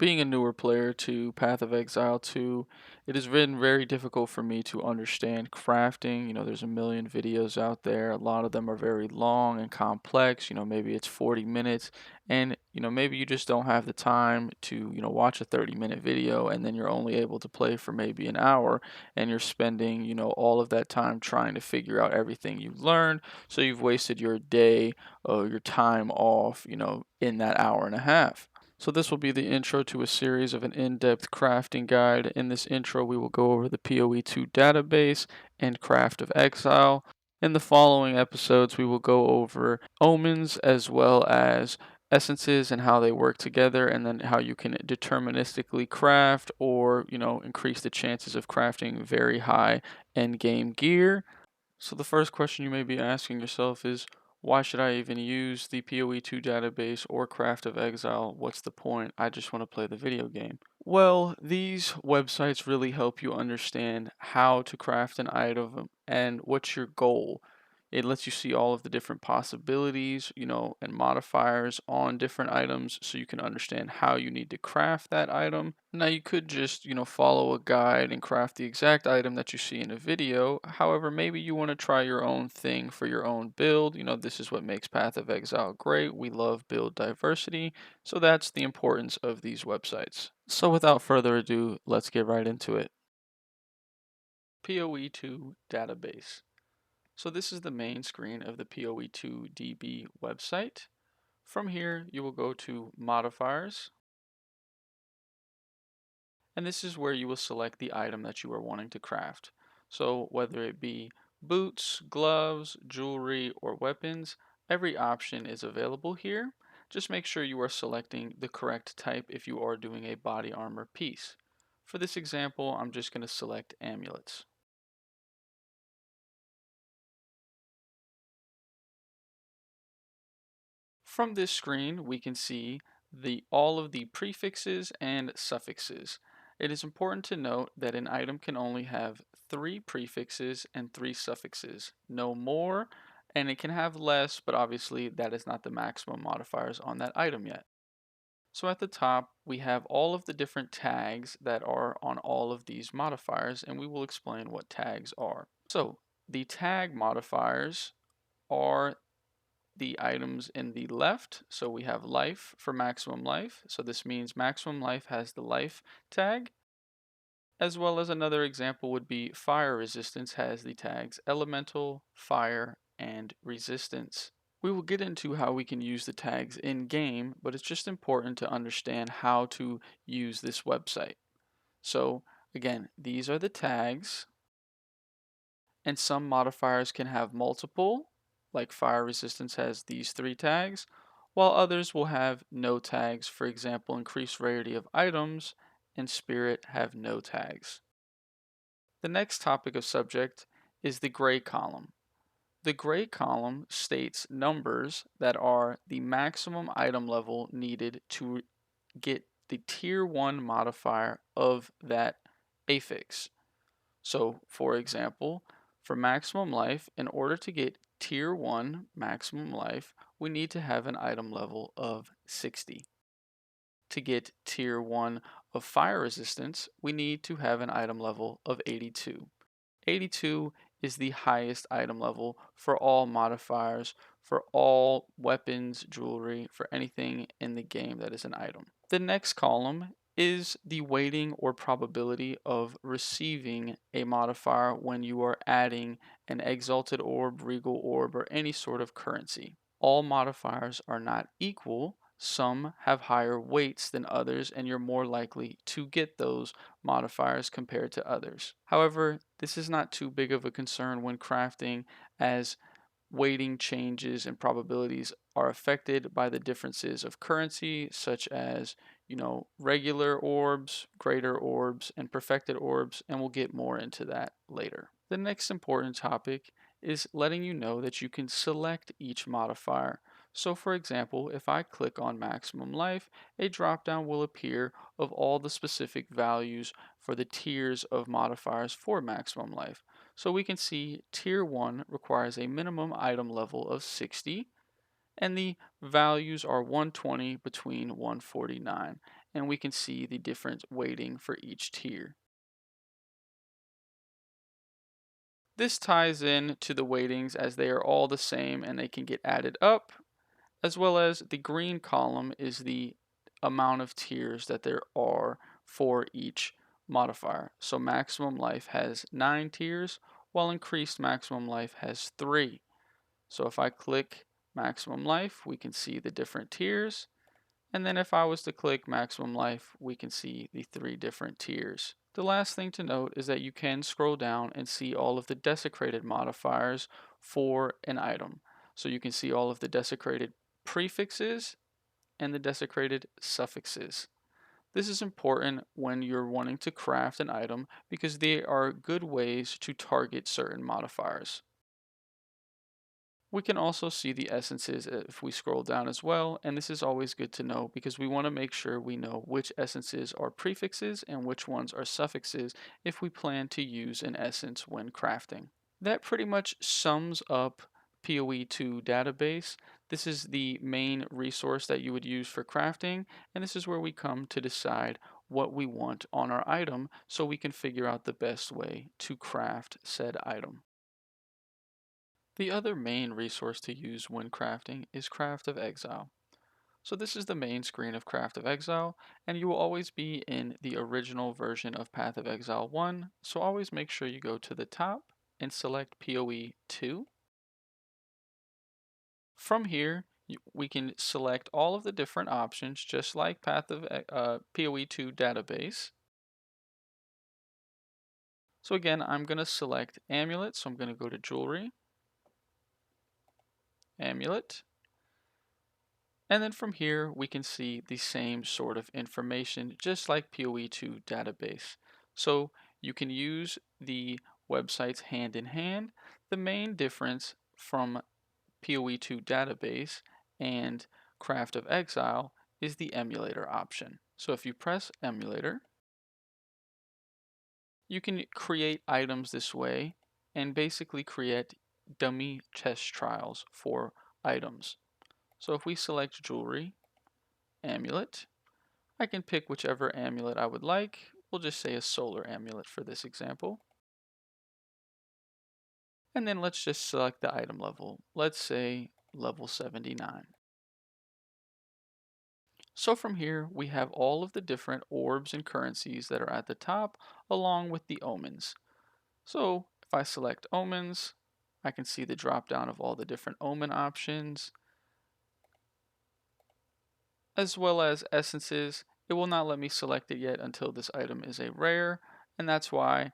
Being a newer player to Path of Exile 2, it has been very difficult for me to understand crafting. There's a million videos out there. A lot of them are very long and complex. Maybe it's 40 minutes, and maybe you just don't have the time to, watch a 30-minute video, and then you're only able to play for maybe an hour, and you're spending, all of that time trying to figure out everything you've learned. So you've wasted your day or your time off, in that hour and a half. So this will be the intro to a series of an in-depth crafting guide. In this intro, we will go over the POE2 database and Path of Exile. In the following episodes, we will go over omens as well as essences and how they work together, and then how you can deterministically craft or, increase the chances of crafting very high end game gear. So the first question you may be asking yourself is, why should I even use the POE2 database or Path of Exile? What's the point? I just want to play the video game. Well, these websites really help you understand how to craft an item and what's your goal. It lets you see all of the different possibilities, and modifiers on different items so you can understand how you need to craft that item. Now, you could just, follow a guide and craft the exact item that you see in a video. However, maybe you want to try your own thing for your own build. This is what makes Path of Exile great. We love build diversity. So that's the importance of these websites. So without further ado, let's get right into it. POE2 database. So this is the main screen of the POE2DB website. From here, you will go to modifiers, and this is where you will select the item that you are wanting to craft. So whether it be boots, gloves, jewelry, or weapons, every option is available here. Just make sure you are selecting the correct type if you are doing a body armor piece. For this example, I'm just going to select amulets. From this screen, we can see all of the prefixes and suffixes. It is important to note that an item can only have 3 prefixes and 3 suffixes, no more, and it can have less, but obviously that is not the maximum modifiers on that item yet. So at the top, we have all of the different tags that are on all of these modifiers, and we will explain what tags are. So the tag modifiers are the items in the left. So we have life for maximum life. So this means maximum life has the life tag, as well as another example would be fire resistance has the tags elemental, fire, and resistance. We will get into how we can use the tags in game, but it's just important to understand how to use this website. So again, these are the tags, and some modifiers can have multiple, like fire resistance has these 3 tags, while others will have no tags. For example, increased rarity of items and spirit have no tags. The next topic of subject is the gray column. The gray column states numbers that are the maximum item level needed to get the tier 1 modifier of that affix. So, for example, for maximum life, in order to get tier 1 maximum life, we need to have an item level of 60. To get tier 1 of fire resistance, we need to have an item level of 82. 82 is the highest item level for all modifiers, for all weapons, jewelry, for anything in the game that is an item. The next column is the weighting or probability of receiving a modifier when you are adding an exalted orb, regal orb, or any sort of currency. All modifiers are not equal. Some have higher weights than others, and you're more likely to get those modifiers compared to others. However, this is not too big of a concern when crafting, as weighting changes and probabilities are affected by the differences of currency, such as, regular orbs, greater orbs, and perfected orbs, and we'll get more into that later. The next important topic is letting you know that you can select each modifier. So for example, if I click on maximum life, a drop-down will appear of all the specific values for the tiers of modifiers for maximum life. So we can see tier 1 requires a minimum item level of 60, and the values are 120 between 149. and we can see the different weighting for each tier. This ties in to the weightings as they are all the same and they can get added up, as well as the green column is the amount of tiers that there are for each modifier. So maximum life has 9 tiers, while increased maximum life has 3. So if I click maximum life, we can see the different tiers. And then if I was to click maximum life, we can see the 3 different tiers. The last thing to note is that you can scroll down and see all of the desecrated modifiers for an item. So you can see all of the desecrated prefixes and the desecrated suffixes. This is important when you're wanting to craft an item because they are good ways to target certain modifiers. We can also see the essences if we scroll down as well, and this is always good to know because we want to make sure we know which essences are prefixes and which ones are suffixes if we plan to use an essence when crafting. That pretty much sums up POE2 database. This is the main resource that you would use for crafting, and this is where we come to decide what we want on our item so we can figure out the best way to craft said item. The other main resource to use when crafting is Path of Exile. So this is the main screen of Path of Exile, and you will always be in the original version of Path of Exile 1, so always make sure you go to the top and select POE 2. From here, we can select all of the different options, just like Path of POE2 database. So again, I'm going to select Amulet, so I'm going to go to Jewelry, Amulet. And then from here, we can see the same sort of information, just like POE2 database. So you can use the websites hand in hand. The main difference from POE2 database and Path of Exile is the emulator option. So if you press emulator, you can create items this way and basically create dummy test trials for items. So if we select jewelry, amulet, I can pick whichever amulet I would like. We'll just say a solar amulet for this example. And then let's just select the item level. Let's say level 79. So from here, we have all of the different orbs and currencies that are at the top, along with the omens. So if I select omens, I can see the drop down of all the different omen options, as well as essences. It will not let me select it yet until this item is a rare, and that's why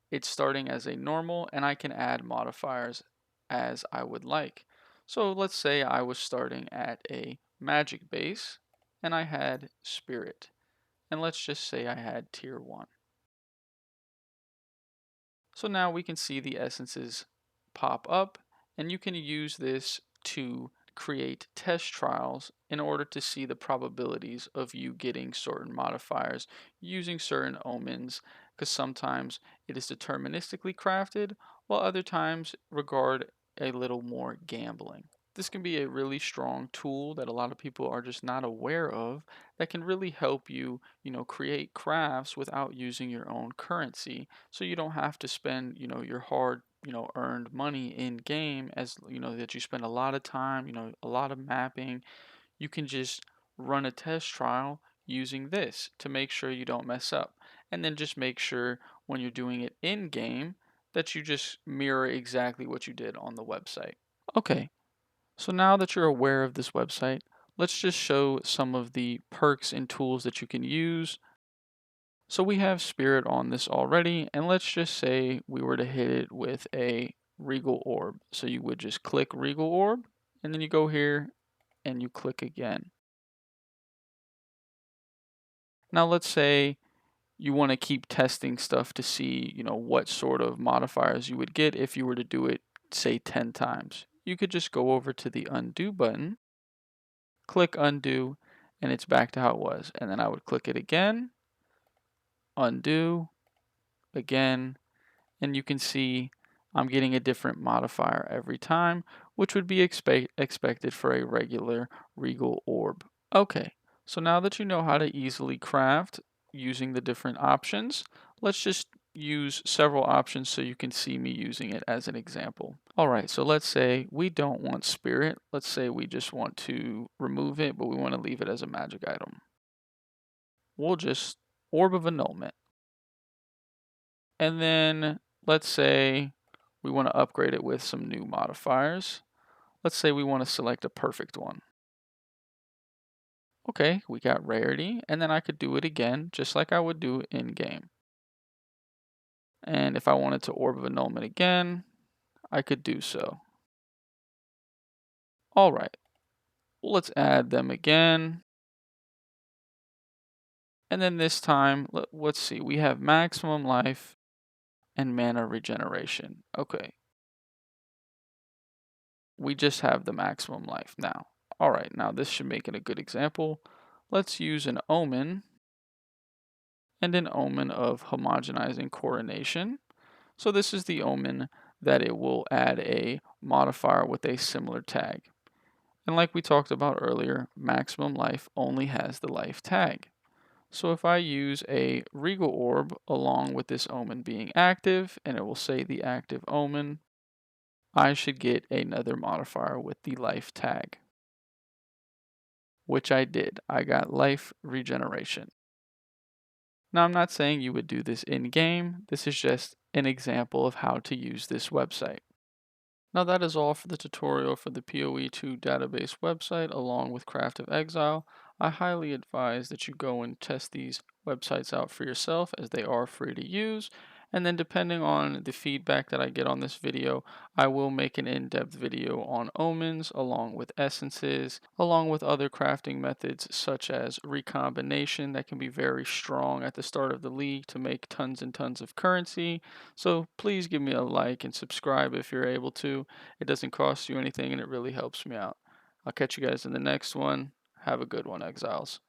it's starting as a normal, and I can add modifiers as I would like. So let's say I was starting at a magic base, and I had spirit. And let's just say I had tier 1. So now we can see the essences pop up, and you can use this to create test trials in order to see the probabilities of you getting certain modifiers using certain omens, because sometimes it is deterministically crafted, while other times regard a little more gambling. This can be a really strong tool that a lot of people are just not aware of that can really help you, create crafts without using your own currency. So you don't have to spend, your hard, earned money in game as, that you spend a lot of time, a lot of mapping. You can just run a test trial using this to make sure you don't mess up. And then just make sure when you're doing it in game that you just mirror exactly what you did on the website. Okay, so now that you're aware of this website, let's just show some of the perks and tools that you can use. So we have Spirit on this already, and let's just say we were to hit it with a Regal Orb. So you would just click Regal Orb, and then you go here and you click again. Now let's say you want to keep testing stuff to see, what sort of modifiers you would get if you were to do it, say 10 times. You could just go over to the Undo button, click Undo, and it's back to how it was. And then I would click it again, Undo, again, and you can see I'm getting a different modifier every time, which would be expected for a regular Regal Orb. Okay, So now that you know how to easily craft using the different options, let's just use several options so you can see me using it as an example. All right, so let's say we don't want spirit. Let's say we just want to remove it, but we want to leave it as a magic item. We'll just orb of annulment. And then let's say we want to upgrade it with some new modifiers. Let's say we want to select a perfect one. Okay, we got rarity, and then I could do it again, just like I would do in game. And if I wanted to orb of annulment again, I could do so. All right, well, let's add them again. And then this time, let's see, we have maximum life and mana regeneration. Okay, we just have the maximum life now. All right, now this should make it a good example. Let's use an omen and an omen of homogenizing coronation. So this is the omen that it will add a modifier with a similar tag. And like we talked about earlier, maximum life only has the life tag. So if I use a regal orb along with this omen being active, and it will say the active omen, I should get another modifier with the life tag, which I did. I got life regeneration. Now, I'm not saying you would do this in game. This is just an example of how to use this website. Now that is all for the tutorial for the POE2 database website along with Path of Exile. I highly advise that you go and test these websites out for yourself as they are free to use. And then depending on the feedback that I get on this video, I will make an in-depth video on omens along with essences, along with other crafting methods such as recombination that can be very strong at the start of the league to make tons and tons of currency. So please give me a like and subscribe if you're able to. It doesn't cost you anything and it really helps me out. I'll catch you guys in the next one. Have a good one, Exiles.